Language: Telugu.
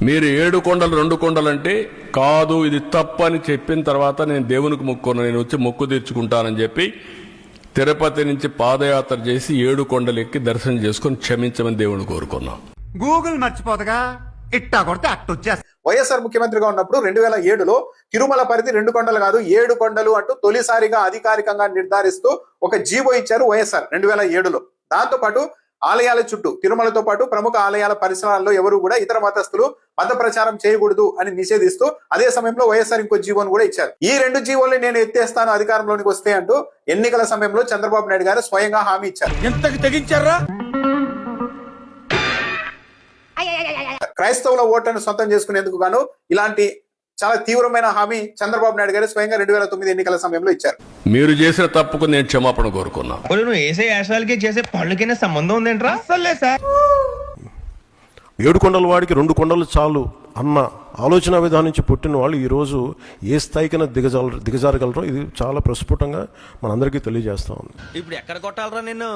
మీరు 7 కొండలు 2 కొండలు అంటే కాదు, ఇది తప్పని చెప్పిన తర్వాత నేను దేవునికి మొక్కున్నాను, నేను వచ్చి మొక్కు తీర్చుకుంటానని చెప్పి తిరుపతి నుంచి పాదయాత్ర చేసి 7 కొండలు ఎక్కి దర్శనం చేసుకుని క్షమించమని దేవుని కోరుకున్నాం. గూగుల్ మర్చిపోతగా ఇట్టా కొడితే అట్టొచ్చేస్తా. వైఎస్ఆర్ ముఖ్యమంత్రిగా ఉన్నప్పుడు 2007లో తిరుమల పరిధి 2 కొండలు కాదు 7 కొండలు అంటూ తొలిసారిగా అధికారికంగా నిర్ధారిస్తూ ఒక జీవో ఇచ్చారు వైఎస్ఆర్ 2007లో. దాంతో పాటు ఆలయాల చుట్టూ తిరుమలతో పాటు ప్రముఖ ఆలయాల పరిసరాల్లో ఎవరు కూడా ఇతర మతస్థులు మత ప్రచారం చేయకూడదు అని నిషేధిస్తూ అదే సమయంలో వైఎస్ఆర్ ఇంకో జీవోను కూడా ఇచ్చారు. ఈ 2 జీవోల్ని నేను ఎత్తేస్తాను అధికారంలోనికి వస్తే అంటూ ఎన్నికల సమయంలో చంద్రబాబు నాయుడు గారు స్వయంగా హామీ ఇచ్చారు. ఎంతకి తెగించారా? క్రైస్తవుల ఓట్లను సొంతం చేసుకునేందుకు గాను ఇలాంటి చాలా తీవ్రమైన హామీ చంద్రబాబు నాయుడు గారు స్వయంగా 2009 ఎన్నికల సమయంలో ఇచ్చారు. మీరు చేసిన తప్పుకు నేను క్షమాపణ కోరుకున్నా. నువ్వు వేసే యాశాలకి చేసే పనులకైనా సంబంధం ఉందేంట్రా? అసలే సార్ 7 కొండల వాడికి 2 కొండలు చాలు అన్న ఆలోచన విధానం నుంచి పుట్టిన వాళ్ళు ఈరోజు ఏ స్థాయికైనా దిగజారగలరో ఇది చాలా ప్రస్ఫుటంగా మనందరికీ తెలియజేస్తా ఉంది. ఇప్పుడు ఎక్కడ కొట్టాలరా నిన్ను?